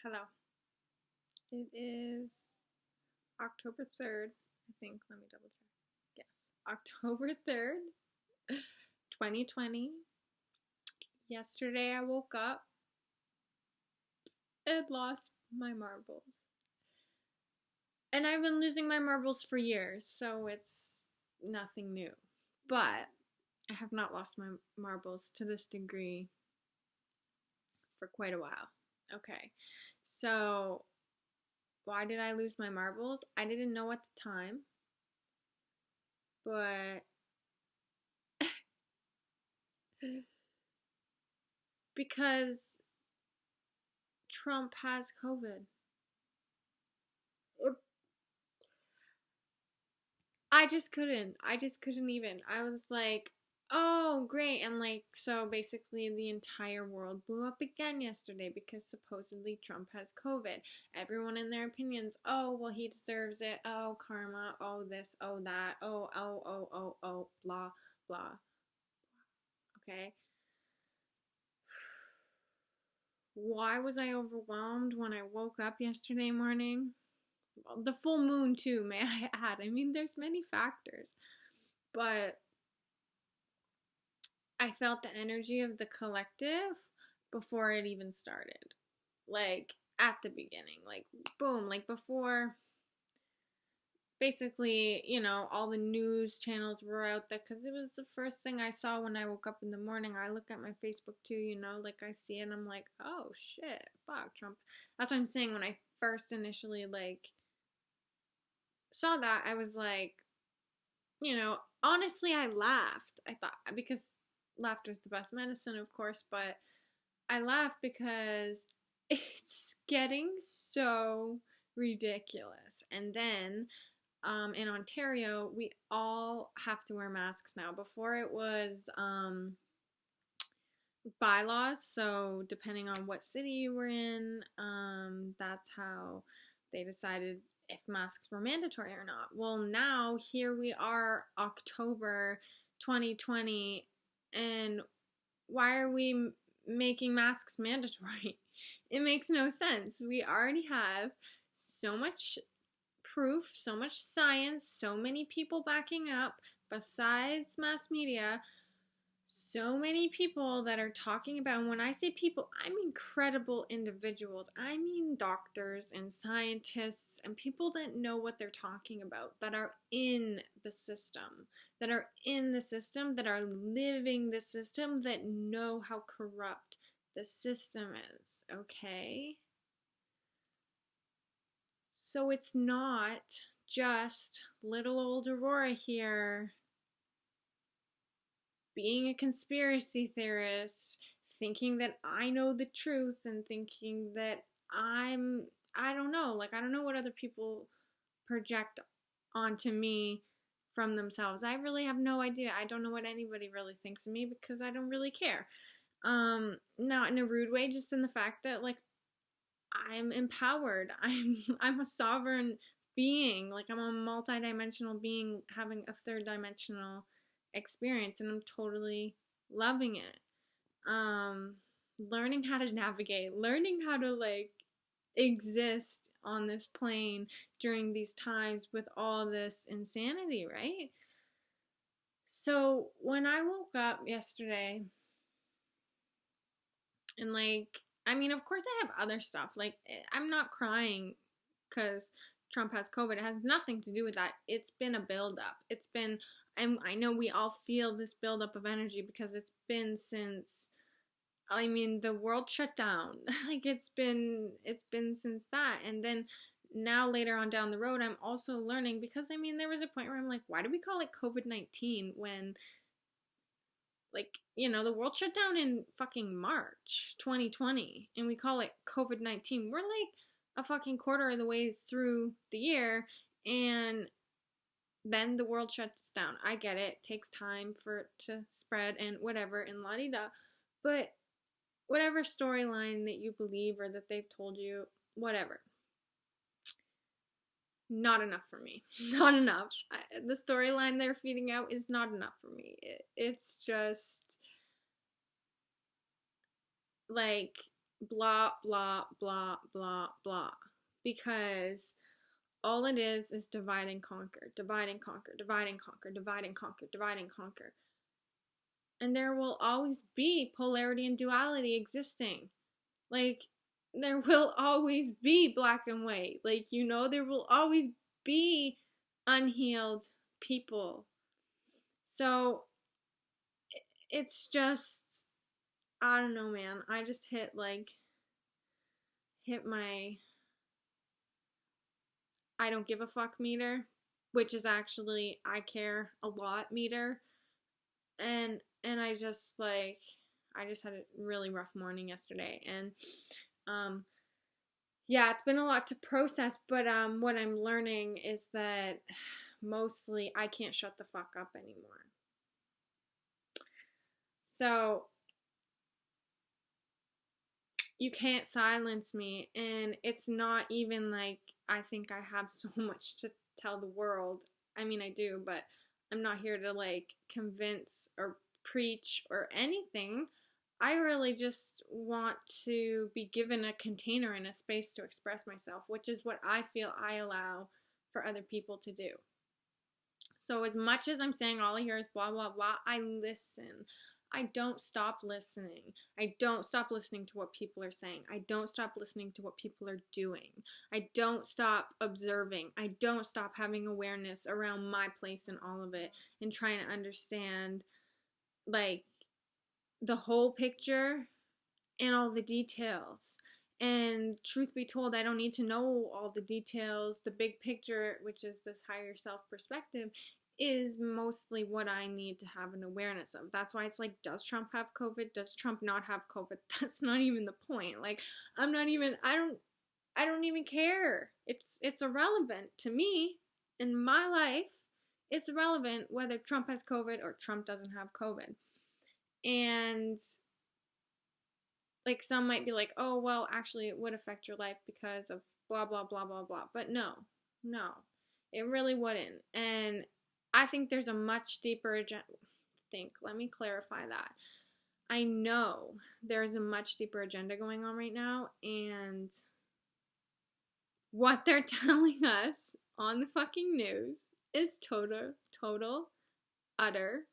Hello. It is October 3rd, I think. Let me double check. Yes. October 3rd, 2020. Yesterday I woke up and lost my marbles. And I've been losing my marbles for years, so it's nothing new. But I have not lost my marbles to this degree for quite a while. Okay. So, why did I lose my marbles? I didn't know at the time, but because Trump has COVID. I just couldn't. I just couldn't even. I was like, oh, great. And like, so basically, the entire world blew up again yesterday because supposedly Trump has COVID. Everyone in their opinions, oh, well, he deserves it. Oh, karma. Oh, this. Oh, that. Oh, blah, blah. Okay. Why was I overwhelmed when I woke up yesterday morning? The full moon too, may I add. I mean, there's many factors, but I felt the energy of the collective before it even started. Like at the beginning, like boom, like before basically, all the news channels were out there because it was the first thing I saw when I woke up in the morning. I look at my Facebook too, like I see it and I'm like, oh shit, fuck, Trump. That's what I'm saying. When I first initially like saw that, I was like, honestly, I laughed. I thought, because laughter is the best medicine, of course, but I laughed because it's getting so ridiculous. And then in Ontario, we all have to wear masks now. Before it was bylaws, so depending on what city you were in, that's how they decided if masks were mandatory or not. Well, now here we are, October 2020, and why are we making masks mandatory? It makes no sense. We already have so much proof, so much science, so many people backing up, besides mass media, so many people that are talking about, and when I say people, I mean credible individuals. I mean doctors and scientists and people that know what they're talking about, that are in the system, that are living the system, that know how corrupt the system is, okay? So it's not just little old Aurora here being a conspiracy theorist, thinking that I know the truth and thinking that I don't know, like I don't know what other people project onto me from themselves. I really have no idea. I don't know what anybody really thinks of me because I don't really care. Not in a rude way, just in the fact that like I'm empowered. I'm a sovereign being. Like I'm a multidimensional being having a third dimensional experience and I'm totally loving it. Um Learning how to navigate, learning how to like exist on this plane during these times with all this insanity, right? So when I woke up yesterday and like I mean, of course I have other stuff. Like I'm not crying cuz Trump has COVID. It has nothing to do with that. It's been a buildup. It's been, and I know we all feel this buildup of energy because it's been since, I mean, the world shut down. Like it's been since that. And then now later on down the road, I'm also learning because I mean, there was a point where I'm like, why do we call it COVID-19 when like, the world shut down in fucking March 2020 and we call it COVID-19. We're like a fucking quarter of the way through the year and then the world shuts down. I get it. It takes time for it to spread and whatever and la di da. But whatever storyline that you believe or that they've told you, whatever. Not enough for me. Not enough. The storyline they're feeding out is not enough for me. It's just like blah, blah, blah, blah, blah. Because all it is divide and conquer, divide and conquer, divide and conquer, divide and conquer, divide and conquer. And there will always be polarity and duality existing. Like, there will always be black and white. Like, there will always be unhealed people. So, it's just, I don't know, man. I just hit my I don't give a fuck meter, which is actually I care a lot meter. And I just had a really rough morning yesterday, and yeah, it's been a lot to process, but what I'm learning is that mostly I can't shut the fuck up anymore. So you can't silence me, and it's not even like I think I have so much to tell the world. I mean, I do, but I'm not here to convince or preach or anything. I really just want to be given a container and a space to express myself, which is what I feel I allow for other people to do. So as much as I'm saying all I hear is blah, blah, blah, I listen. I don't stop listening. I don't stop listening to what people are saying. I don't stop listening to what people are doing. I don't stop observing. I don't stop having awareness around my place in all of it and trying to understand the whole picture and all the details. And truth be told, I don't need to know all the details. The big picture, which is this higher self perspective, is mostly what I need to have an awareness of. That's why it's like, does Trump have COVID? Does Trump not have COVID? That's not even the point. Like, I don't even care. It's irrelevant to me in my life. It's irrelevant whether Trump has COVID or Trump doesn't have COVID. And some might be like, oh, well, actually, it would affect your life because of blah, blah, blah, blah, blah. But no, it really wouldn't. And I think there's a much deeper agenda. Let me clarify that. I know there's a much deeper agenda going on right now, and what they're telling us on the fucking news is total, utter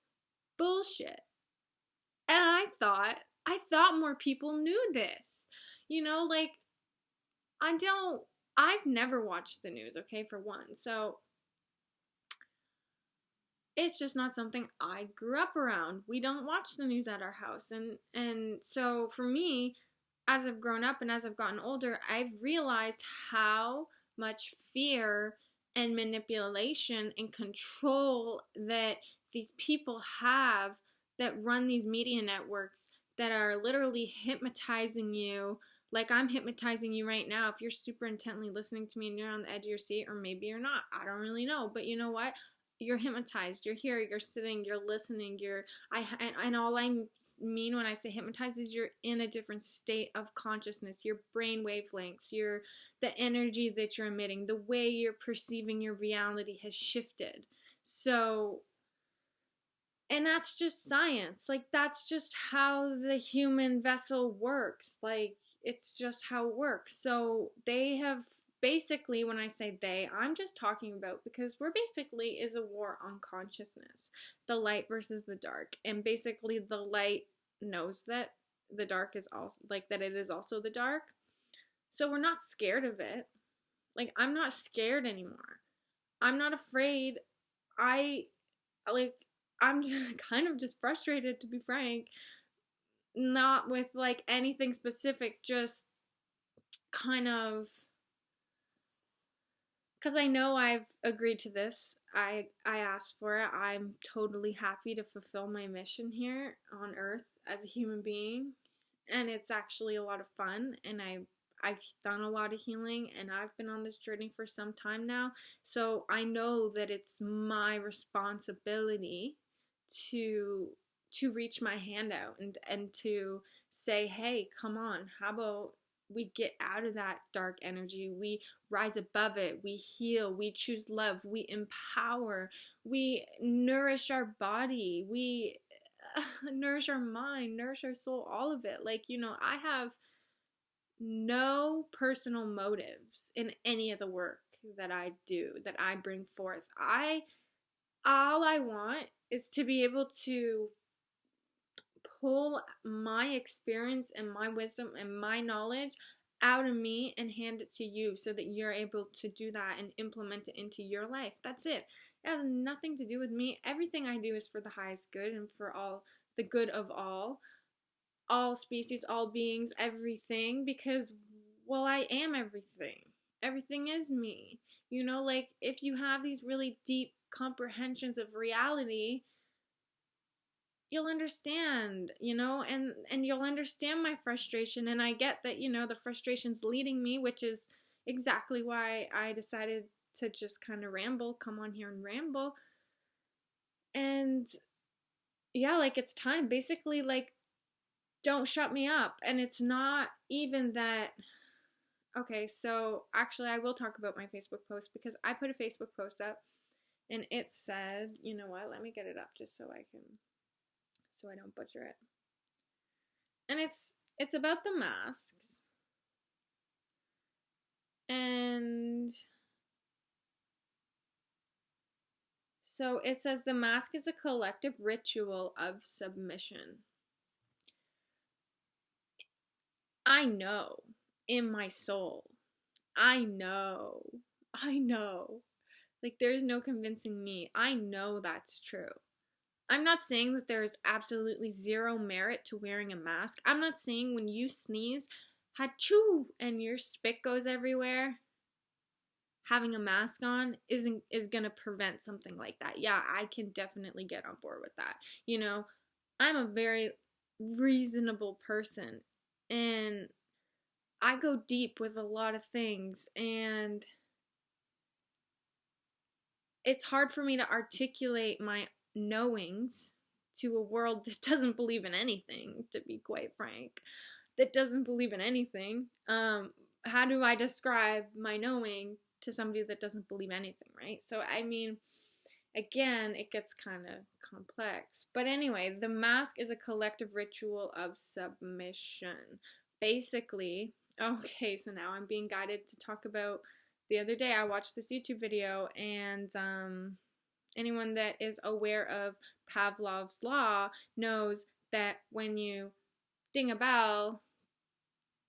bullshit. And I thought more people knew this. I've never watched the news, okay, for one. So it's just not something I grew up around. We don't watch the news at our house. And so for me, as I've grown up and as I've gotten older, I've realized how much fear and manipulation and control that these people have that run these media networks that are literally hypnotizing you. Like I'm hypnotizing you right now if you're super intently listening to me and you're on the edge of your seat, or maybe you're not. I don't really know. But you know what? You're hypnotized. You're here. You're sitting. You're listening. And all I mean when I say hypnotized is you're in a different state of consciousness. Your brain wavelengths, the energy that you're emitting, the way you're perceiving your reality has shifted. So, and that's just science. That's just how the human vessel works. It's just how it works. So they have basically, when I say they, I'm just talking about, because we're basically is a war on consciousness, the light versus the dark. And basically the light knows that the dark is also that it is also the dark. So we're not scared of it. I'm not scared anymore. I'm not afraid. I'm kind of just frustrated, to be frank, not with anything specific, just kind of, because I know I've agreed to this. I asked for it. I'm totally happy to fulfill my mission here on Earth as a human being, and it's actually a lot of fun, and I've done a lot of healing, and I've been on this journey for some time now, so I know that it's my responsibility to reach my hand out and to say, hey, come on, how about we get out of that dark energy, we rise above it, we heal, we choose love, we empower, we nourish our body, we nourish our mind, nourish our soul, all of it. I have no personal motives in any of the work that I do, that I bring forth. All I want is to be able to pull my experience and my wisdom and my knowledge out of me and hand it to you so that you're able to do that and implement it into your life. That's it. It has nothing to do with me. Everything I do is for the highest good and for all the good of all species, all beings, everything, because, well, I am everything. Everything is me. You know, like, if you have these really deep comprehensions of reality, you'll understand, and you'll understand my frustration. And I get that, the frustration's leading me, which is exactly why I decided to just kind of come on here and ramble. And yeah, like, it's time. Basically, like, don't shut me up. And it's not even that. Okay, so actually, I will talk about my Facebook post, because I put a Facebook post up and it said, you know what, let me get it up just so I don't butcher it. And it's about the masks. And so it says the mask is a collective ritual of submission. I know in my soul. I know. Like, there's no convincing me. I know that's true. I'm not saying that there's absolutely zero merit to wearing a mask. I'm not saying when you sneeze, achoo, and your spit goes everywhere, having a mask on is gonna prevent something like that. Yeah, I can definitely get on board with that. I'm a very reasonable person, and I go deep with a lot of things, and it's hard for me to articulate my knowings to a world that doesn't believe in anything, to be quite frank. That doesn't believe in anything. How do I describe my knowing to somebody that doesn't believe anything, right? So, I mean, again, it gets kind of complex. But anyway, the mask is a collective ritual of submission. Basically, okay, so now I'm being guided to talk about, the other day I watched this YouTube video, and anyone that is aware of Pavlov's law knows that when you ding a bell,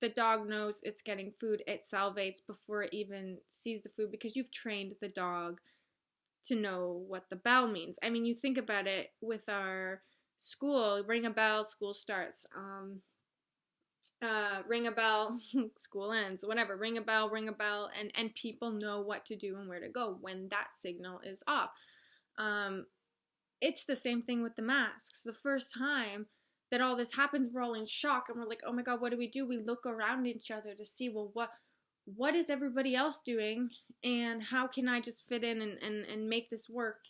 the dog knows it's getting food. It salivates before it even sees the food, because you've trained the dog to know what the bell means. I mean, you think about it with our school, ring a bell, school starts. Ring a bell, school ends, whatever. Ring a bell, and people know what to do and where to go when that signal is off. It's the same thing with the masks. The first time that all this happens, we're all in shock, and we're like, oh my god, what do? We look around each other to see, well, what is everybody else doing, and how can I just fit in and make this work?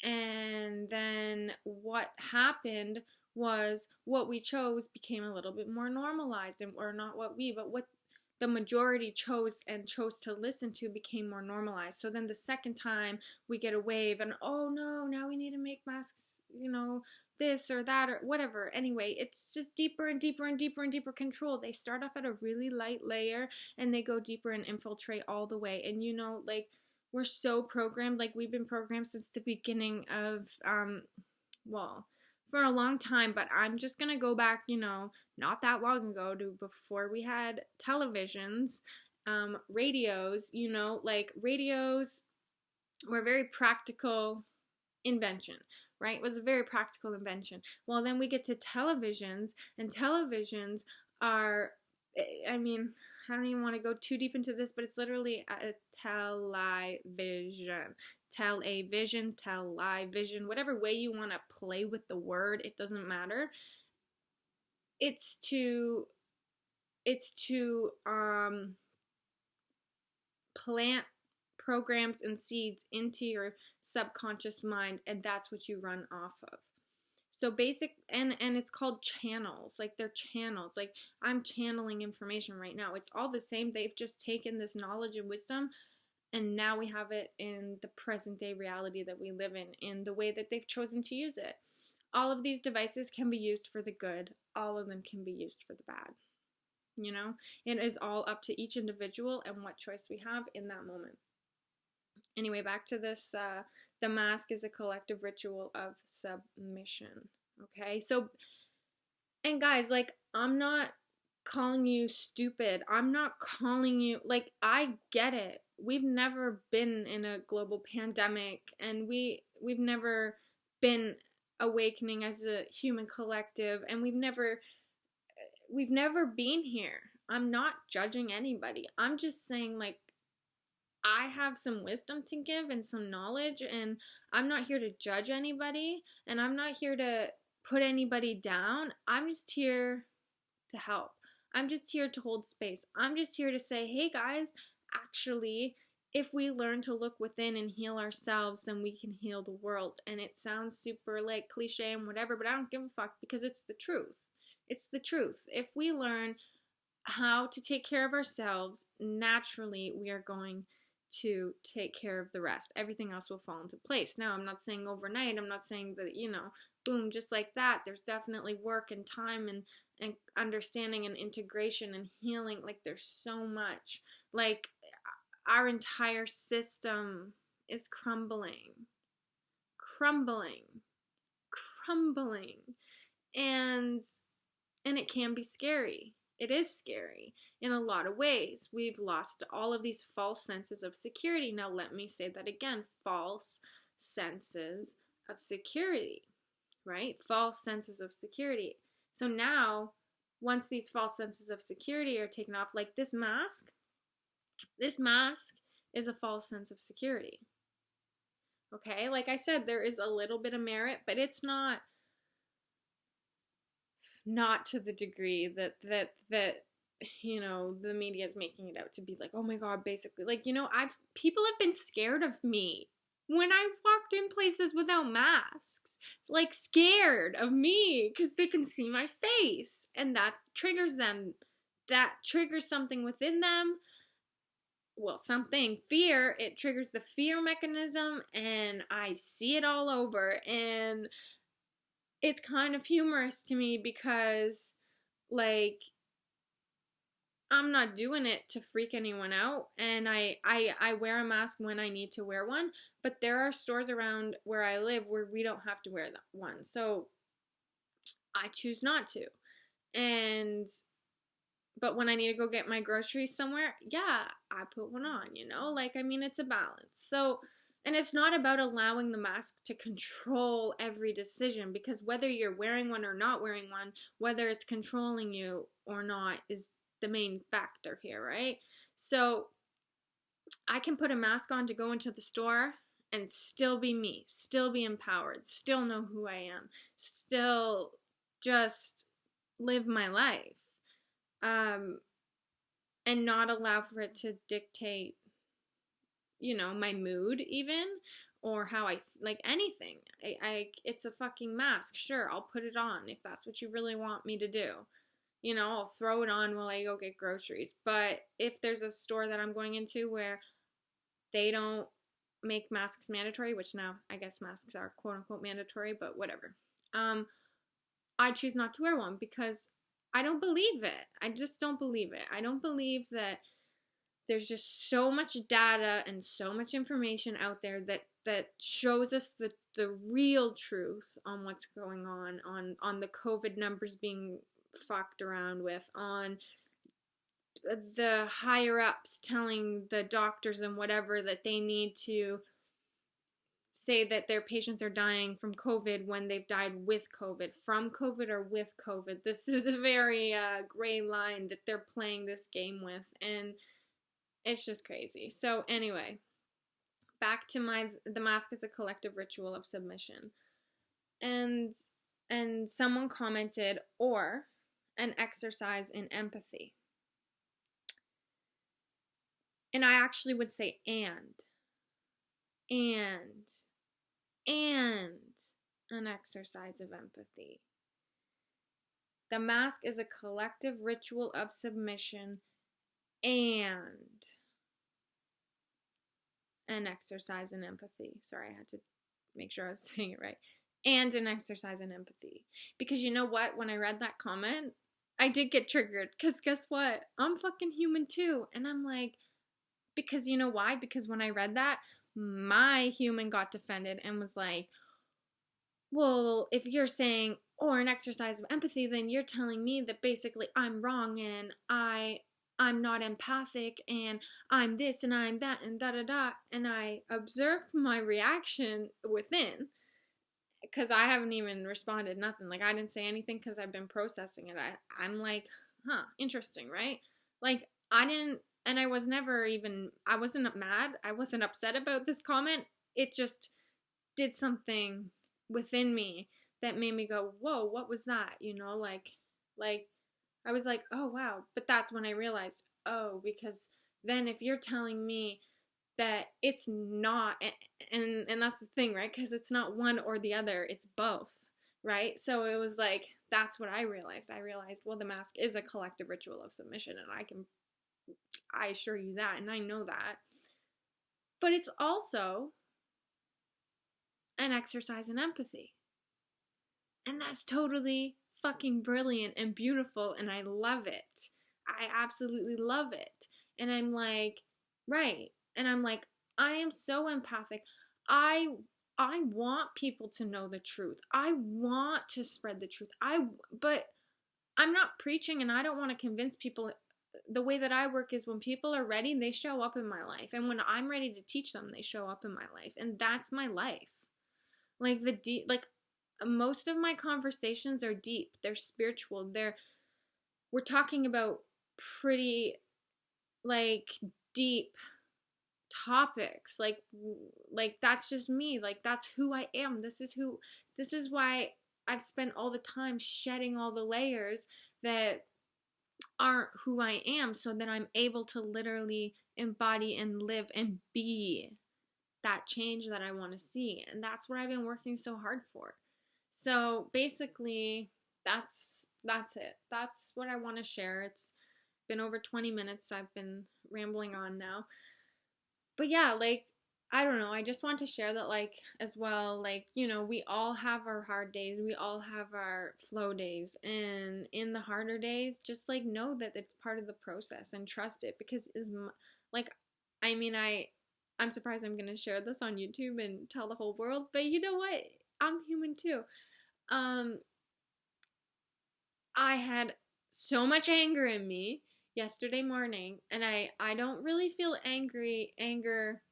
And then what happened was, what we chose became a little bit more normalized, or not what the majority chose to listen to became more normalized. So then the second time we get a wave, and oh no, now we need to make masks, this or that or whatever. Anyway, it's just deeper and deeper and deeper and deeper control. They start off at a really light layer, and they go deeper and infiltrate all the way. And like, we're so programmed. Like, we've been programmed since the beginning of well, for a long time, but I'm just gonna go back, not that long ago, to before we had televisions, radios. Like, radios were a very practical invention, right? It was a very practical invention. Well, then we get to televisions, and televisions are, I mean, I don't even want to go too deep into this, but it's literally a television. Television, whatever way you want to play with the word, it doesn't matter. It's to plant programs and seeds into your subconscious mind, and that's what you run off of. So and it's called channels. Like, they're channels. Like, I'm channeling information right now. It's all the same. They've just taken this knowledge and wisdom, and now we have it in the present day reality that we live in the way that they've chosen to use it. All of these devices can be used for the good. All of them can be used for the bad. You know, it is all up to each individual and what choice we have in that moment. Anyway, back to this. The mask is a collective ritual of submission. Okay, so, and guys, like, I'm not calling you stupid. I'm not calling you, like, I get it. We've never been in a global pandemic, and we've never been awakening as a human collective, and we've never been here. I'm not judging anybody. I'm just saying, like, I have some wisdom to give and some knowledge, and I'm not here to judge anybody, and I'm not here to put anybody down. I'm just here to help. I'm just here to hold space. I'm just here to say, hey guys, actually, if we learn to look within and heal ourselves, then we can heal the world. And it sounds super like cliche and whatever, but I don't give a fuck because it's the truth. It's the truth. If we learn how to take care of ourselves, naturally we are going to take care of the rest. Everything else will fall into place. Now, I'm not saying overnight. I'm not saying that, boom, just like that. There's definitely work and time and understanding and integration and healing. Like, there's so much. Like, our entire system is crumbling. And it can be scary. It is scary in a lot of ways. We've lost all of these false senses of security. Now, let me say that again, false senses of security, right? False senses of security. So now, once these false senses of security are taken off, like this mask is a false sense of security. Okay? Like I said, there is a little bit of merit, but it's not to the degree that the media is making it out to be. Like, oh my god, basically, like, people have been scared of me when I walked in places without masks, like scared of me because they can see my face, and that triggers them. That triggers something within them. Well, fear. It triggers the fear mechanism, and I see it all over. And it's kind of humorous to me because, like, I'm not doing it to freak anyone out, and I wear a mask when I need to wear one, but there are stores around where I live where we don't have to wear one, so I choose not to. But when I need to go get my groceries somewhere, yeah, I put one on, like, I mean, it's a balance. So, and it's not about allowing the mask to control every decision, because whether you're wearing one or not wearing one, whether it's controlling you or not, is the main factor here, right? So I can put a mask on to go into the store and still be me, still be empowered, still know who I am, still just live my life, and not allow for it to dictate, my mood even, or how I, like, anything. It's a fucking mask. Sure, I'll put it on if that's what you really want me to do. I'll throw it on while I go get groceries. But if there's a store that I'm going into where they don't make masks mandatory, which now I guess masks are quote unquote mandatory, but whatever. I choose not to wear one because I don't believe it. I just don't believe it. I don't believe that there's just so much data and so much information out there that shows us the real truth on what's going on the COVID numbers being fucked around with, on the higher ups telling the doctors and whatever that they need to say that their patients are dying from COVID when they've died with COVID, from COVID or with COVID. This is a very gray line that they're playing this game with, and it's just crazy. So anyway, back to the mask is a collective ritual of submission. And someone commented, or an exercise in empathy. And I actually would say and an exercise of empathy. The mask is a collective ritual of submission and an exercise in empathy. Sorry, I had to make sure I was saying it right. And an exercise in empathy. Because you know what? When I read that comment, I did get triggered because guess what? I'm fucking human too. And I'm like, because you know why? Because when I read that, my human got defended and was like, well, if you're saying, or an exercise of empathy, then you're telling me that basically I'm wrong and I'm not empathic and I'm this and I'm that and da da da. And I observed my reaction within because I haven't even responded nothing. Like I didn't say anything because I've been processing it. I'm like, huh, interesting, right? Like I didn't, and I was never even, I wasn't mad. I wasn't upset about this comment. It just did something within me that made me go, whoa, what was that? You know, like I was like, oh wow. But that's when I realized, oh, because then if you're telling me that it's not, and that's the thing, right? Because it's not one or the other, it's both, right? So it was like that's what I realized. I realized, well, the mask is a collective ritual of submission, and I assure you that, and I know that. But it's also an exercise in empathy. And that's totally fucking brilliant and beautiful, and I love it. I absolutely love it. And I'm like, right. And I'm like, I am so empathic. I I want people to know the truth. I want to spread the truth. But I'm not preaching and I don't want to convince people. The way that I work is when people are ready, they show up in my life. And when I'm ready to teach them, they show up in my life. And that's my life. Like most of my conversations are deep. They're spiritual. We're talking about pretty like deep topics. Like that's just me. Like that's who I am. This is why I've spent all the time shedding all the layers that aren't who I am so that I'm able to literally embody and live and be that change that I want to see. And that's what I've been working so hard for. So basically, that's it. That's what I want to share. It's been over 20 minutes. I've been rambling on now. But yeah, like I don't know. I just want to share that like as well, like, you know, we all have our hard days. We all have our flow days. And in the harder days, just like know that it's part of the process and trust it because like I mean, I'm surprised I'm going to share this on YouTube and tell the whole world, but you know what? I'm human too. Um, I had so much anger in me yesterday morning, and I don't really feel anger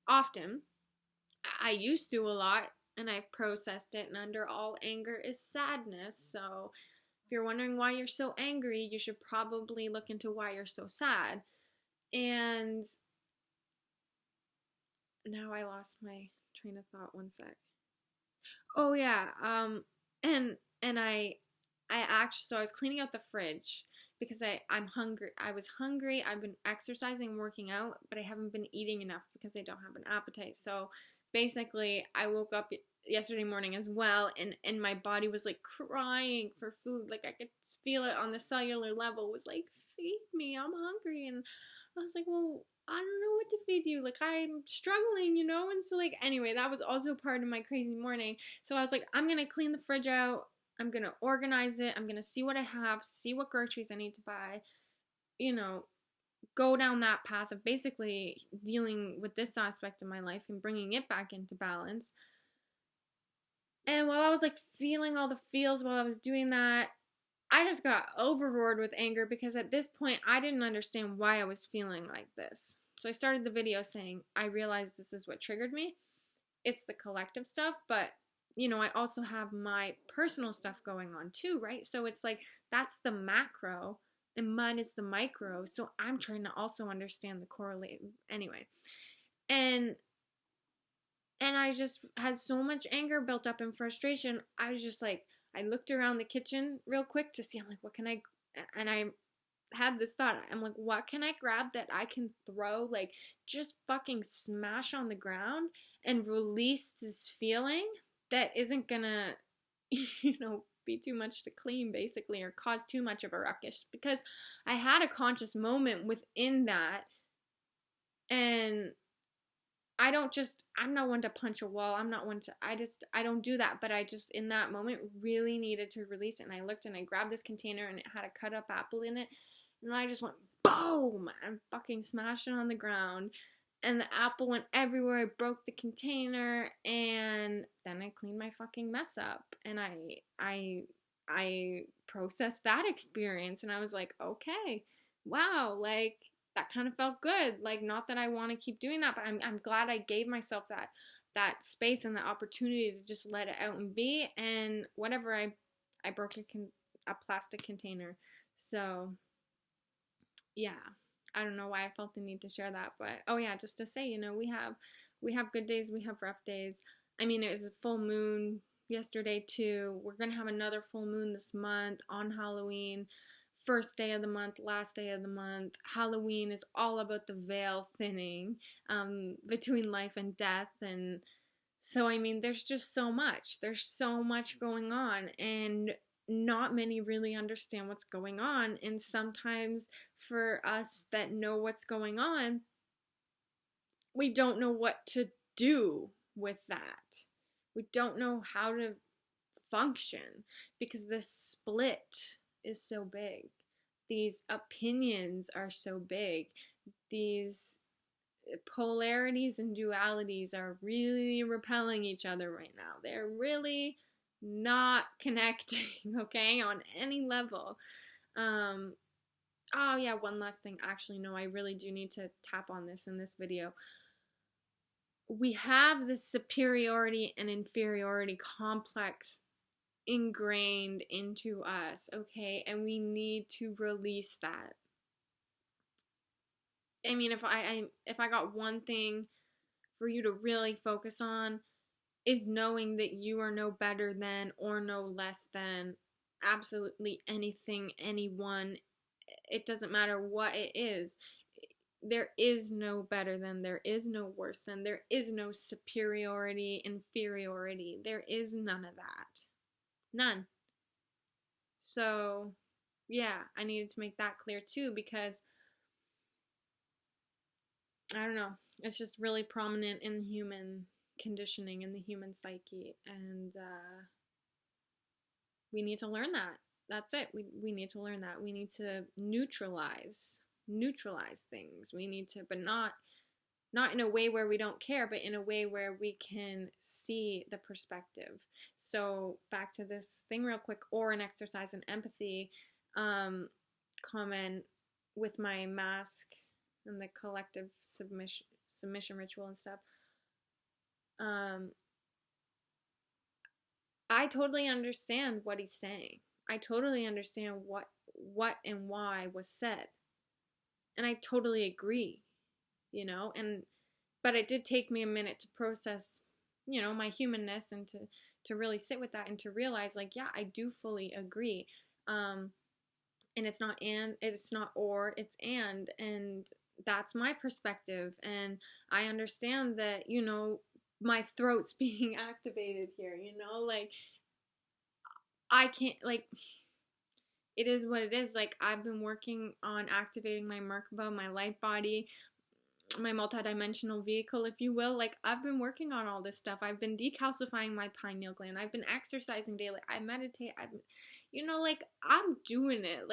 often. I used to a lot, and I've processed it, and under all anger is sadness. So if you're wondering why you're so angry, you should probably look into why you're so sad. And now I lost my train of thought. One sec. Oh yeah. And I actually, so I was cleaning out the fridge because I'm hungry. I was hungry. I've been exercising and working out, but I haven't been eating enough because I don't have an appetite. So basically, I woke up yesterday morning as well, and my body was like crying for food. Like I could feel it on the cellular level. It was like, feed me, I'm hungry. And I was like, well, I don't know what to feed you. Like I'm struggling, you know? And so like anyway, that was also part of my crazy morning. So I was like, I'm gonna clean the fridge out. I'm gonna organize it. I'm gonna see what I have, see what groceries I need to buy, you know, go down that path of basically dealing with this aspect of my life and bringing it back into balance. And while I was like feeling all the feels while I was doing that, I just got overroared with anger because at this point I didn't understand why I was feeling like this. So I started the video saying, I realized this is what triggered me. It's the collective stuff, but you know, I also have my personal stuff going on too, right? So it's like that's the macro and mine is the micro. So I'm trying to also understand the correlate anyway. And I just had so much anger built up and frustration. I was just like, I looked around the kitchen real quick to see, I'm like, what can I, and I had this thought. I'm like, what can I grab that I can throw, like, just fucking smash on the ground and release this feeling that isn't gonna, you know, be too much to clean, basically, or cause too much of a ruckus. Because I had a conscious moment within that, and I'm not one to punch a wall. I'm not one to, I don't do that. But I just, in that moment, really needed to release it. And I looked and I grabbed this container and it had a cut up apple in it. And I just went boom and fucking smashed it on the ground. And the apple went everywhere. I broke the container and then I cleaned my fucking mess up. And I processed that experience and I was like, okay, wow, like that kind of felt good. Like, not that I want to keep doing that, but I'm glad I gave myself that space and the opportunity to just let it out and be. And whatever, I broke a plastic container. So yeah, I don't know why I felt the need to share that, but oh yeah, just to say, we have good days, we have rough days. I mean, it was a full moon yesterday too. We're gonna have another full moon this month on Halloween. First day of the month, last day of the month. Halloween is all about the veil thinning between life and death. And so, I mean, there's just so much. There's so much going on. And not many really understand what's going on. And sometimes for us that know what's going on, we don't know what to do with that. We don't know how to function because this split is so big. These opinions are so big. These polarities and dualities are really repelling each other right now. They're really not connecting, okay, on any level. Oh yeah, one last thing. Actually, no, I really do need to tap on this in this video. We have this superiority and inferiority complex ingrained into us, okay? And we need to release that. I mean, if I got one thing for you to really focus on is knowing that you are no better than or no less than absolutely anything, anyone. It doesn't matter what it is. There is no better than, there is no worse than, there is no superiority, inferiority. There is none of that. None. So, yeah, I needed to make that clear too because I don't know, it's just really prominent in the human conditioning, in the human psyche, and we need to learn that. That's it. We need to learn that. We need to neutralize things. We need to, but not in a way where we don't care, but in a way where we can see the perspective. So back to this thing real quick, or an exercise in empathy comment with my mask and the collective submission ritual and stuff. I totally understand what he's saying. I totally understand what and why was said. And I totally agree, but it did take me a minute to process, my humanness and to really sit with that and to realize, like, yeah, I do fully agree. And it's not and, it's not or, it's and that's my perspective. And I understand that, my throat's being activated here, like, I can't, like, it is what it is. Like, I've been working on activating my Merkaba, my light body, my multidimensional vehicle, if you will. Like, I've been working on all this stuff. I've been decalcifying my pineal gland. I've been exercising daily. I meditate. Like, I'm doing it.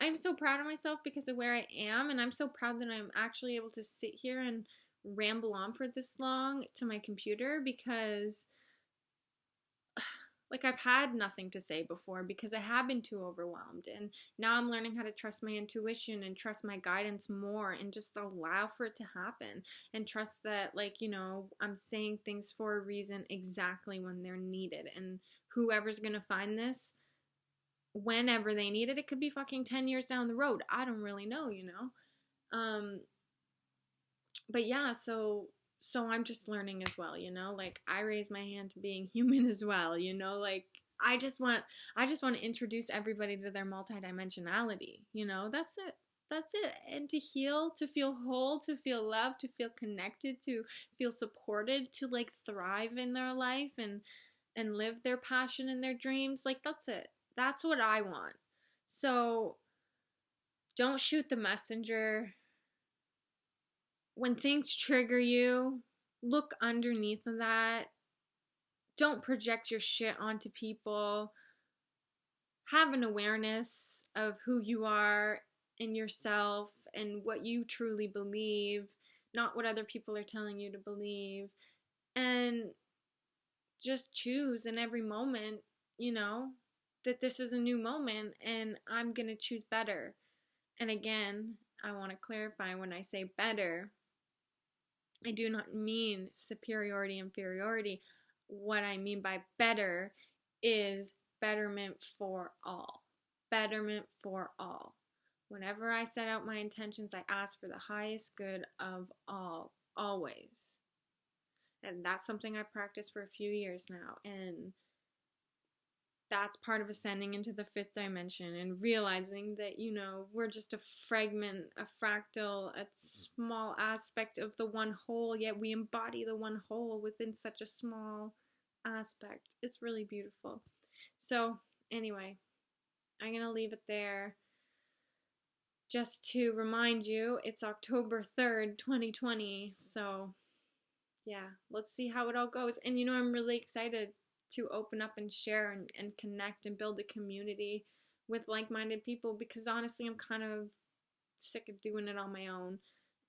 I'm so proud of myself because of where I am, and I'm so proud that I'm actually able to sit here and ramble on for this long to my computer because, like, I've had nothing to say before because I have been too overwhelmed. And now I'm learning how to trust my intuition and trust my guidance more and just allow for it to happen. And trust that, like, I'm saying things for a reason exactly when they're needed. And whoever's going to find this, whenever they need it, it could be fucking 10 years down the road. I don't really know, But yeah, so I'm just learning as well, like, I raise my hand to being human as well, like, I just want to introduce everybody to their multidimensionality, that's it. And to heal, to feel whole, to feel loved, to feel connected, to feel supported, to, like, thrive in their life and live their passion and their dreams. Like, that's it. That's what I want. So don't shoot the messenger. when things trigger you, look underneath of that. Don't project your shit onto people. Have an awareness of who you are and yourself and what you truly believe, not what other people are telling you to believe. And just choose in every moment, that this is a new moment and I'm going to choose better. And again, I want to clarify, when I say better, I do not mean superiority, inferiority. What I mean by better is betterment for all. Betterment for all. Whenever I set out my intentions, I ask for the highest good of all, always. And that's something I've practiced for a few years now. And that's part of ascending into the fifth dimension and realizing that, we're just a fragment, a fractal, a small aspect of the one whole, yet we embody the one whole within such a small aspect. It's really beautiful. So, anyway, I'm going to leave it there. Just to remind you, it's October 3rd, 2020. So, yeah, let's see how it all goes. And, I'm really excited to open up and share and connect and build a community with like-minded people, because honestly, I'm kind of sick of doing it on my own,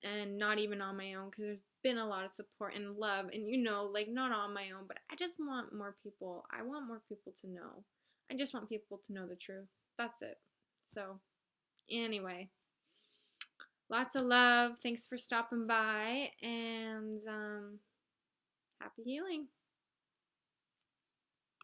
and not even on my own, because there's been a lot of support and love, and not on my own, but I just want more people. I want more people to know. I just want people to know the truth. That's it. So, anyway, lots of love. Thanks for stopping by, and happy healing.